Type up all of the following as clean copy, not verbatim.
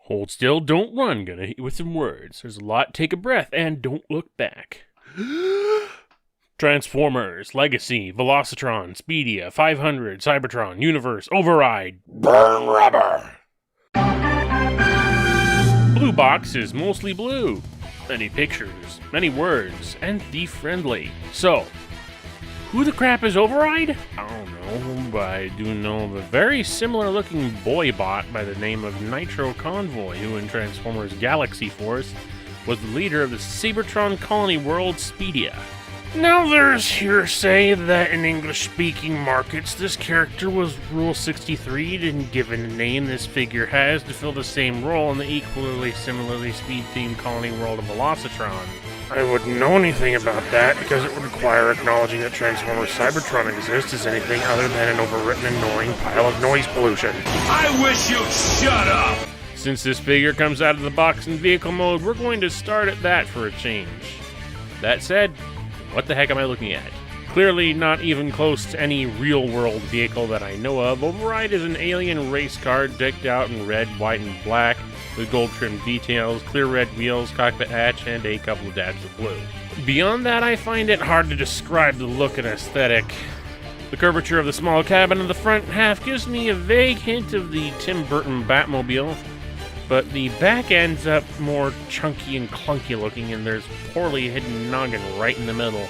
Hold still, don't run. Gonna hit you with some words. There's a lot, take a breath, and don't look back. Transformers, Legacy, Velocitron, Spedia, 500, Cybertron, Universe, Override, Burn Rubber. Blue box is mostly blue. Many pictures, many words, and thief-friendly. So, who the crap is Override? I don't know, but I do know of a very similar-looking boy bot by the name of Nitro Convoy, who in Transformers Galaxy Force was the leader of the Cybertron colony world Spedia. Now there's hearsay that in English-speaking markets this character was Rule 63, didn't given the name this figure has to fill the same role in the equally similarly speed-themed colony world of Velocitron. I wouldn't know anything about that because it would require acknowledging that Transformers Cybertron exists as anything other than an overwritten annoying pile of noise pollution. I wish you'd shut up! Since this figure comes out of the box in vehicle mode, we're going to start at that for a change. That said, what the heck am I looking at? Clearly not even close to any real-world vehicle that I know of. Override is an alien race car decked out in red, white, and black, with gold-trimmed details, clear red wheels, cockpit hatch, and a couple of dabs of blue. Beyond that, I find it hard to describe the look and aesthetic. The curvature of the small cabin in the front half gives me a vague hint of the Tim Burton Batmobile, but the back ends up more chunky and clunky looking, and there's poorly hidden noggin right in the middle.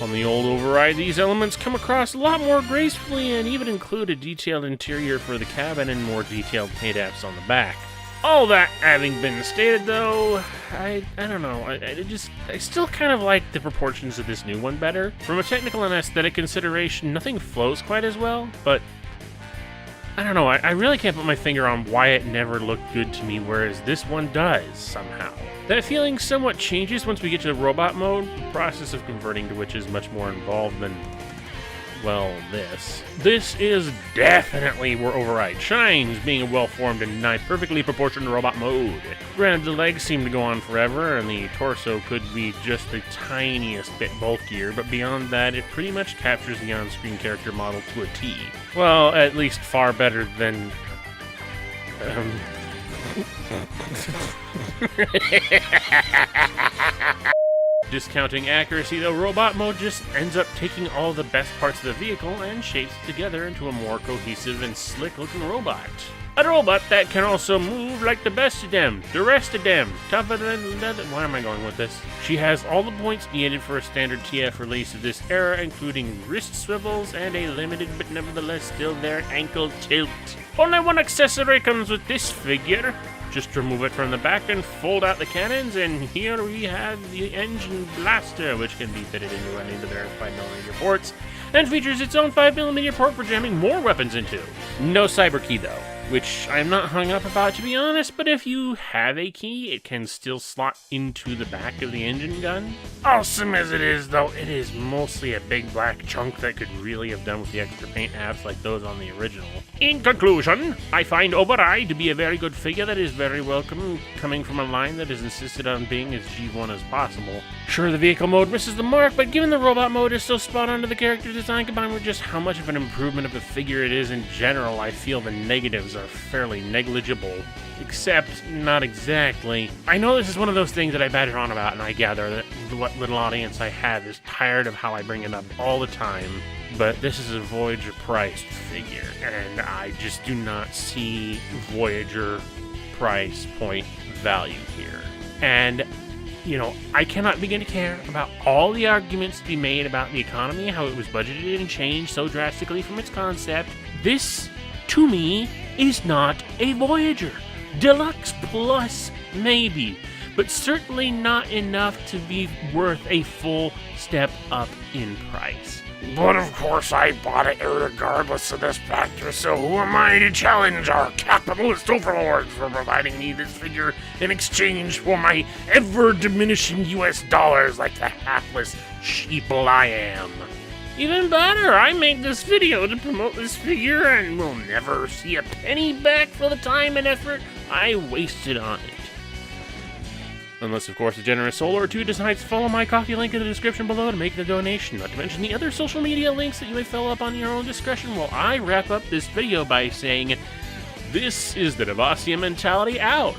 On the old Override, these elements come across a lot more gracefully and even include a detailed interior for the cabin and more detailed paint apps on the back. All that having been stated, though, I don't know, I still kind of like the proportions of this new one better. From a technical and aesthetic consideration, nothing flows quite as well, but I don't know, I really can't put my finger on why it never looked good to me, whereas this one does, somehow. That feeling somewhat changes once we get to the robot mode, the process of converting to which is much more involved than, well, this. This is definitely where Override shines, being a well-formed and perfectly proportioned robot mode. Granted, the legs seem to go on forever, and the torso could be just the tiniest bit bulkier, but beyond that, it pretty much captures the on-screen character model to a T. Well, at least far better than... Discounting accuracy, though, robot mode just ends up taking all the best parts of the vehicle and shapes it together into a more cohesive and slick-looking robot. A robot that can also move like the best of them, the rest of them, tougher than leather. Why am I going with this? She has all the points needed for a standard TF release of this era, including wrist swivels and a limited but nevertheless still there ankle tilt. Only one accessory comes with this figure. Just remove it from the back and fold out the cannons, and here we have the engine blaster, which can be fitted into any of the verified 9mm ports, and features its own 5mm port for jamming more weapons into. No cyber key though, which I'm not hung up about, to be honest, but if you have a key, it can still slot into the back of the engine gun. Awesome as it is, though, it is mostly a big black chunk that could really have done with the extra paint apps like those on the original. In conclusion, I find Override to be a very good figure that is very welcome, coming from a line that has insisted on being as G1 as possible. Sure, the vehicle mode misses the mark, but given the robot mode is so spot on to the character design combined with just how much of an improvement of the figure it is in general, I feel the negatives are fairly negligible. Except, not exactly. I know this is one of those things that I batted on about, and I gather that what little audience I have is tired of how I bring it up all the time. But this is a Voyager-priced figure, and I just do not see Voyager price point value here. And, you know, I cannot begin to care about all the arguments to be made about the economy, how it was budgeted and changed so drastically from its concept. This, to me, is not a Voyager. Deluxe Plus, maybe, but certainly not enough to be worth a full step up in price. But of course I bought it regardless of this factor, so who am I to challenge our capitalist overlords for providing me this figure in exchange for my ever-diminishing US dollars like the hapless sheeple I am? Even better, I made this video to promote this figure and will never see a penny back for the time and effort I wasted on it. Unless, of course, a generous soul or two decides to follow my coffee link in the description below to make the donation, not to mention the other social media links that you may fill up on your own discretion while I wrap up this video by saying, This is the Devasia mentality out.